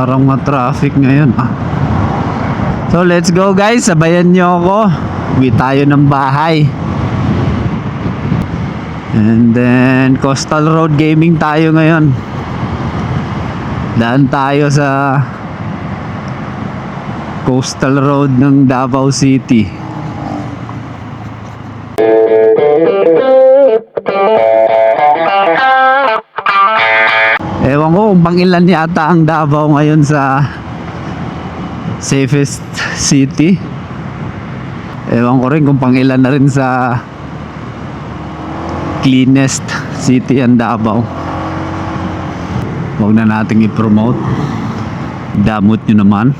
Parang ma-traffic ngayon So let's go guys, sabayan nyo ako. Uwi tayo ng bahay. And then Coastal Road Gaming tayo ngayon. Daan tayo sa Coastal Road ng Davao City. Ewan ko kung pangilan yata ang Davao ngayon sa safest city. Ewan ko rin kung pangilan na rin sa cleanest city ang Davao. Huwag na nating i-promote. Damot nyo naman.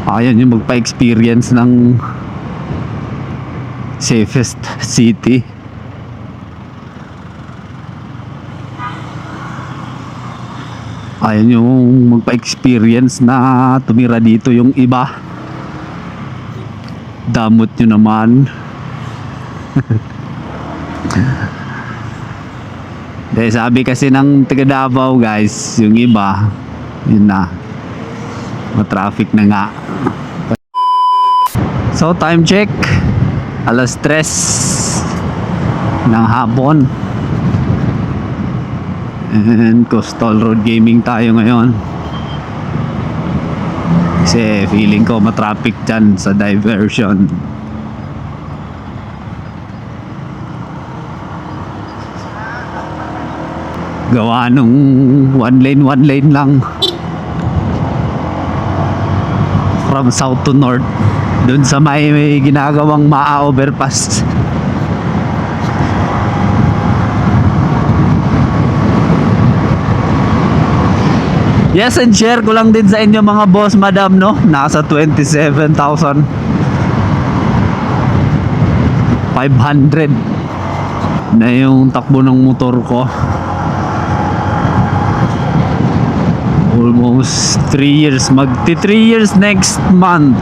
Ayaw nyo magpa-experience ng safest city. Ayaw nyo magpa-experience na tumira dito yung iba. Damot nyo naman. Dahil sabi kasi ng taga Davao guys, yung iba, yun na, matraffic na nga. So time check, 3:00 ng hapon. And Coastal Road Gaming tayo ngayon. Kasi feeling ko matraffic dyan sa diversion. Gawa nung one lane lang from south to north, dun sa may ginagawang Maa overpass. Yes, and share ko lang din sa inyo mga boss madam, no? Nasa 27,500 na yung takbo ng motor ko. Almost 3 years. Magti 3 years next month.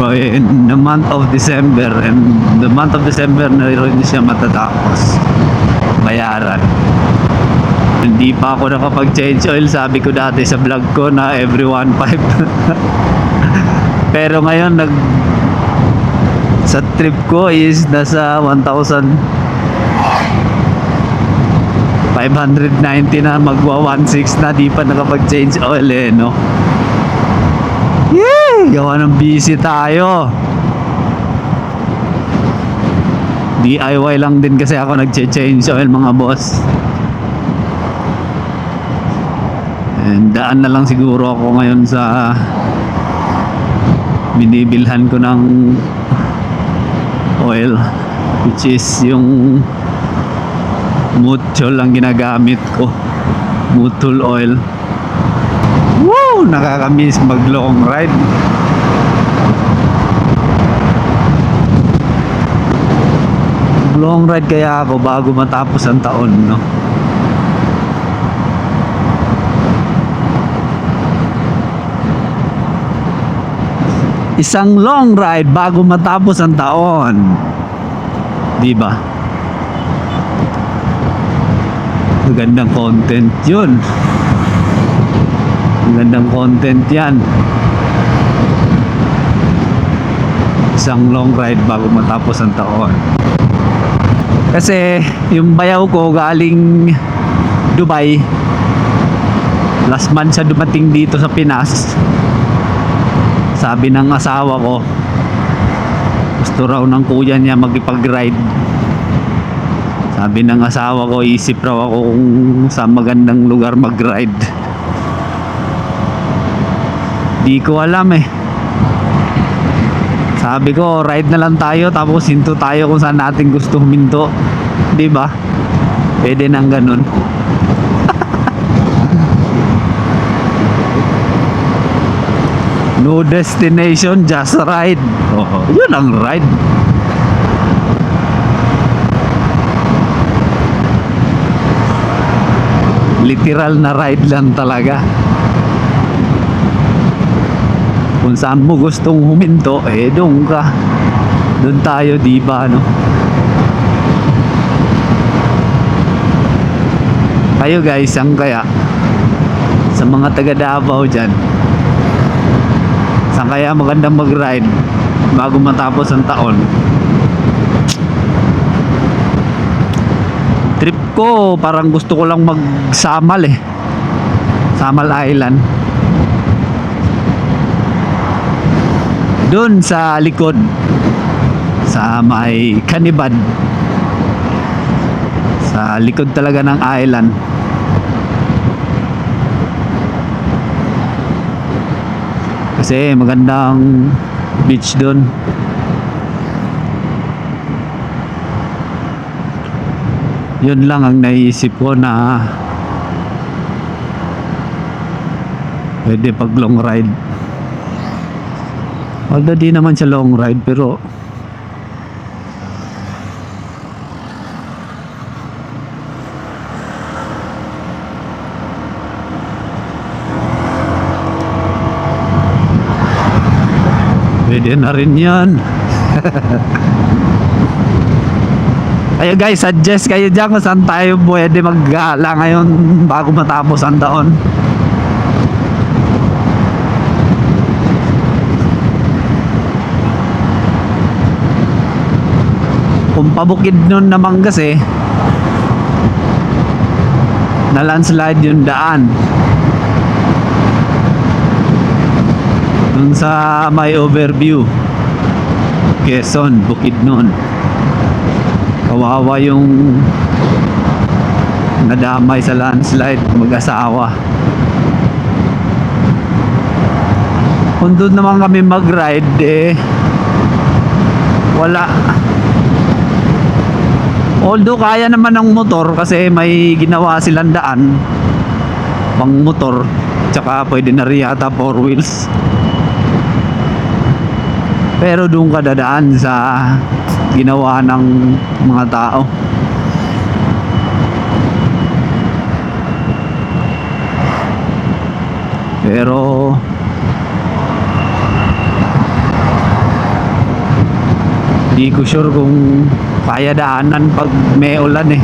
Bro, in the month of December. And the month of December na rin siya matatapos bayaran. Hindi pa ako nakapag-change oil. Sabi ko dati sa vlog ko na every 1.5. Pero ngayon sa trip ko is nasa 1,590 na, magwa 1.6 na, di pa nakapag-change oil no? Yay! Gawa ng busy tayo. DIY lang din kasi ako nag-change oil mga boss. And daan na lang siguro ako ngayon sa binibilhan ko ng oil, which is yung Mutual lang ginagamit ko. Mutual oil. Woo! Nakakamiss mag long ride. Long ride kaya ako bago matapos ang taon, no? Isang long ride bago matapos ang taon. Di ba? Magandang content yun. Magandang content yan. Isang long ride bago matapos ang taon. Kasi yung bayaw ko galing Dubai. Last month siya dumating dito sa Pinas. Sabi ng asawa ko, gusto raw ng kuya niya magipag-ride. Sabi ng asawa ko, isip raw ako kung sa magandang lugar mag-ride. Di ko alam Sabi ko, ride na lang tayo tapos hinto tayo kung saan natin gusto huminto. Di ba? Pwede nang ganun. No destination, just ride. Oh, yun ang ride. Literal na ride lang talaga. Kung saan mo gustong huminto, doon ka. Doon tayo, diba, no? Kayo guys, ang kaya? sa mga taga Davao dyan, saan kaya magandang mag-ride bago matapos ang taon? Trip ko, parang gusto ko lang mag-Samal Samal Island. Doon sa likod, sa may Kanibad, sa likod talaga ng island. Kasi magandang beach doon. Yun lang ang naisip ko na pwede pag long ride. Although di naman siya long ride, pero pwede na rin yan. Kayo guys, suggest kayo dyan kung saan tayo pwede maggala ngayon bago matapos ang taon. Kung pabukid nun naman kasi, na landslide yung daan. Dun sa may overview, Quezon, Bukidnon. Kawawa yung nadamay sa landslide, mag-asawa. Kung doon naman kami mag-ride, wala. Although kaya naman ng motor kasi may ginawa silang daan pang motor, tsaka pwede na rin yata 4 wheels. Pero doon ka dadaan sa ginawa ng mga tao. Pero di ko sure kung kaya daanan pag may ulan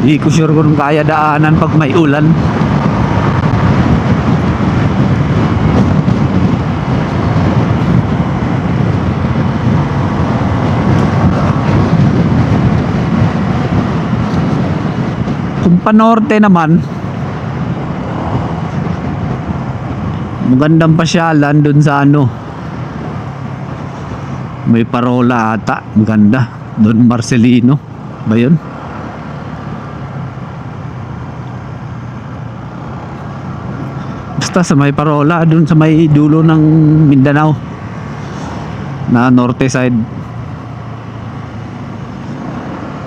Di ko sure kung kaya daanan pag may ulan. Kung panorte naman, magandang pasyalan dun sa may parola ata, maganda. Don Marcelino ba yun? Basta sa may parola, dun sa may dulo ng Mindanao na norte side.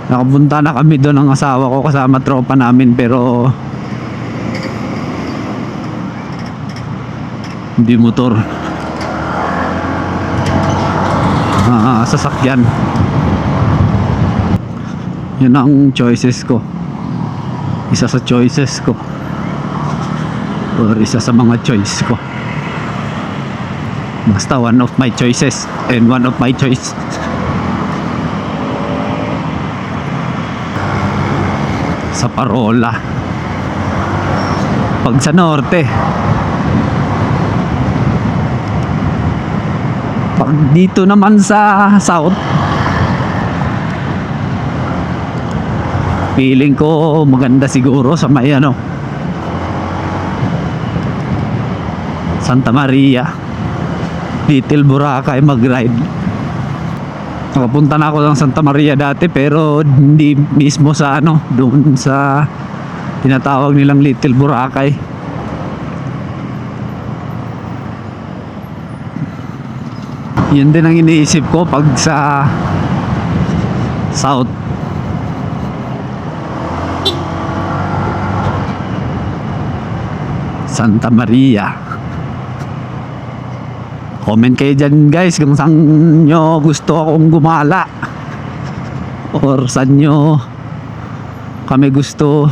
Nakapunta na kami doon ng asawa ko kasama tropa namin, pero hindi motor, sasakyan. Yun ang choices ko, isa sa choices ko, or isa sa mga choice ko. Basta one of my choices and one of my choice. Sa parola pag sa norte. Pag dito naman sa south, feeling ko maganda siguro sa may Santa Maria, Little Boracay mag-ride. Nakapunta na ako ng Santa Maria dati, pero hindi mismo sa doon sa tinatawag nilang Little Boracay. Yun din ang iniisip ko pag sa south. Santa Maria. Comment kayo dyan guys kung saan nyo gusto akong gumala, or saan nyo kami gusto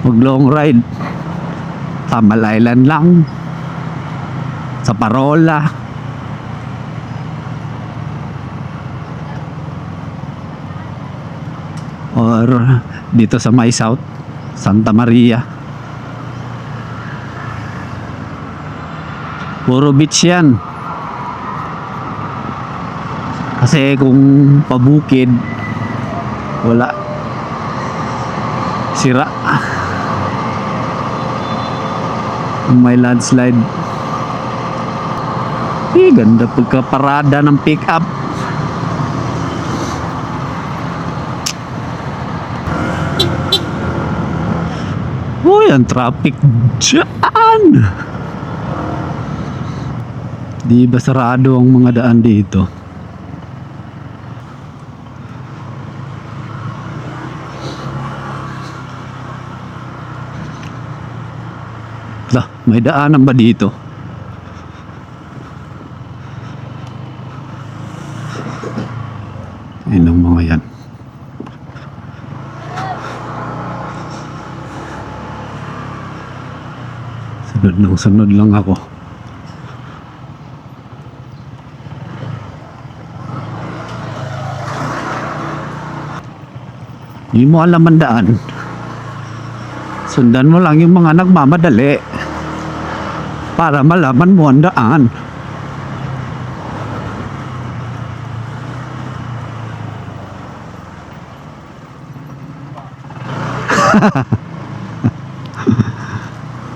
mag long ride. Samal Island lang, sa Parola, or dito sa May South, Santa Maria. Puro beach yan. Kasi kung pabukid, wala. Sira. May landslide. Ganda pagkaparada ng pick up. Uy, ang traffic dyan. Di ba sarado ang mga daan dito? Lah, may daanan ba dito? Ayun ang mga yan. Sunod lang ako. Hindi mo alam ang daan. Sundan mo lang yung mga nagmamadali para malaman mo ang daan.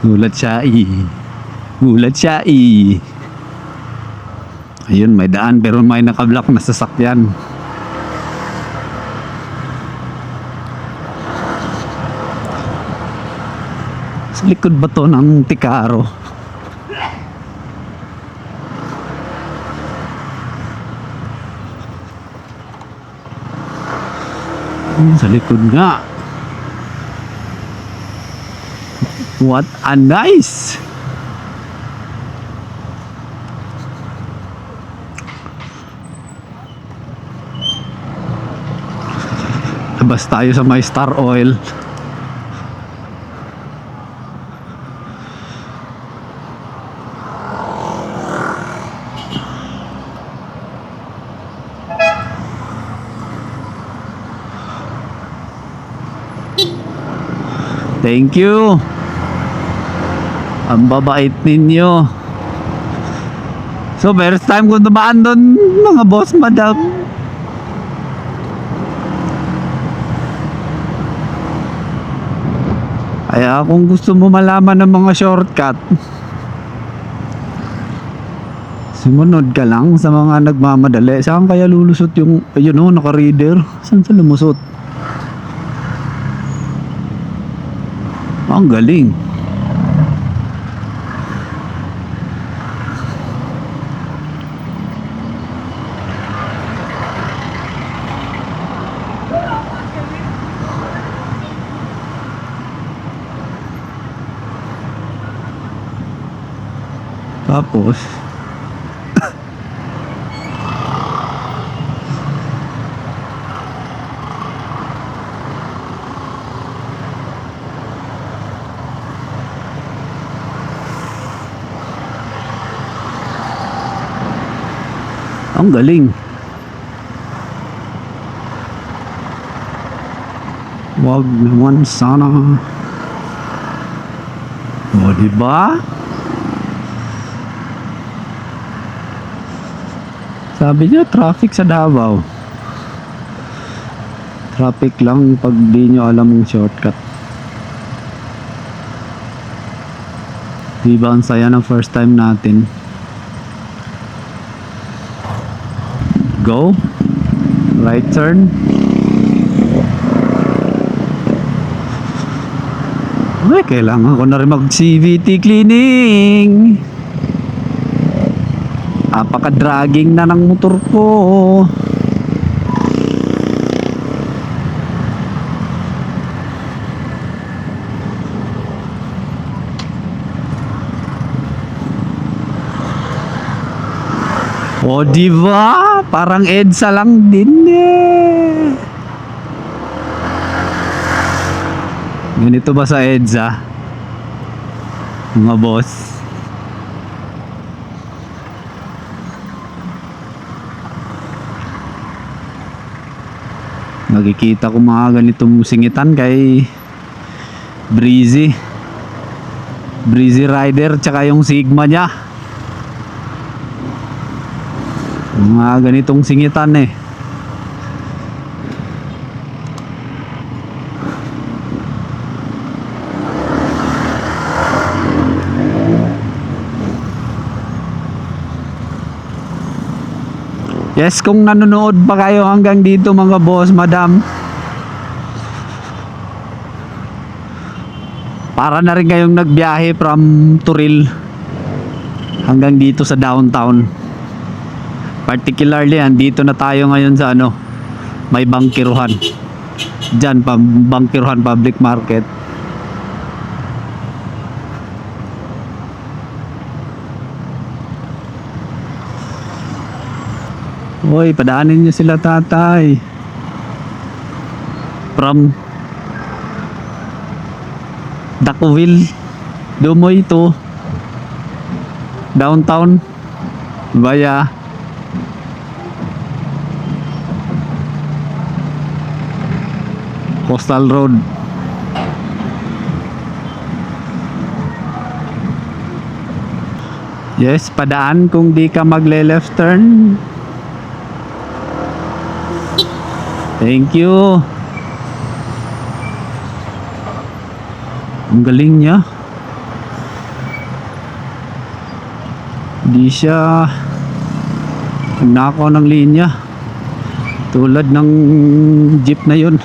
Gulat siya Gulat siya Ayun, may daan pero may nakablock na sasakyan. Sa likod ba to ng Tikaro? Sa likod nga. What a nice! Labas tayo sa may Star Oil. Thank you. Ang babait ninyo. So first time ko dumaan doon, mga boss, madam. Kaya kung gusto mo malaman ng mga shortcut, sumunod ka lang sa mga nagmamadali. Saan kaya lulusot yung, ayun o, naka-reader? Saan sa lumusot? Ang galing. Tapos ang galing. Wag naman sana. O, diba? Sabi niya, traffic sa Davao. Traffic lang pag di nyo alam yung shortcut. Diba ang saya ng first time natin? Go. Right turn. Ay, kailangan ko na rin mag CVT cleaning. Apaka-dragging na ng motor ko. O, diba? Parang EDSA lang din eh. Ganito ba sa EDSA? Mga boss. Nakikita ko mga ganitong singitan kay Breezy Rider tsaka yung Sigma niya. Mga ganitong singitan eh. Yes, kung nanonood pa kayo hanggang dito mga boss, madam, para na rin kayong nagbiyahe from Turil hanggang dito sa downtown. Particularly, andito na tayo ngayon sa may bangkiruhan. Diyan, bangkiruhan public market. Hoy, padaanin niyo sila tatay. From Dakuville, Dumoy to downtown via Coastal Road. Yes, padaan kung di ka magle-left turn. Thank you. Ang galing niya. Hindi siya nako ng linya tulad ng jeep na yun.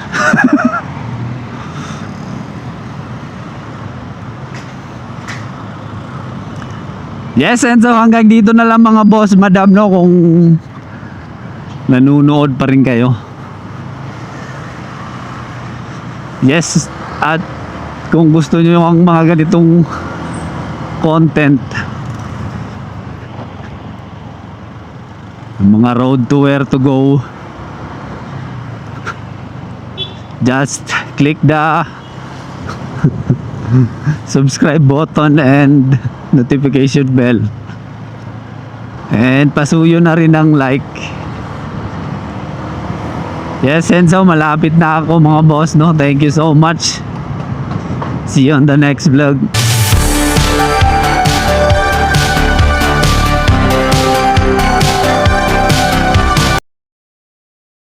Yes, and so hanggang dito na lang mga boss, madam, no, kung nanunood pa rin kayo. Yes, at kung gusto nyo ang mga ganitong content, mga road to where to go, just click the subscribe button and notification bell, and pasuyo na rin ang like. Yes, and so malapit na ako mga boss, no. Thank you so much. See you on the next vlog.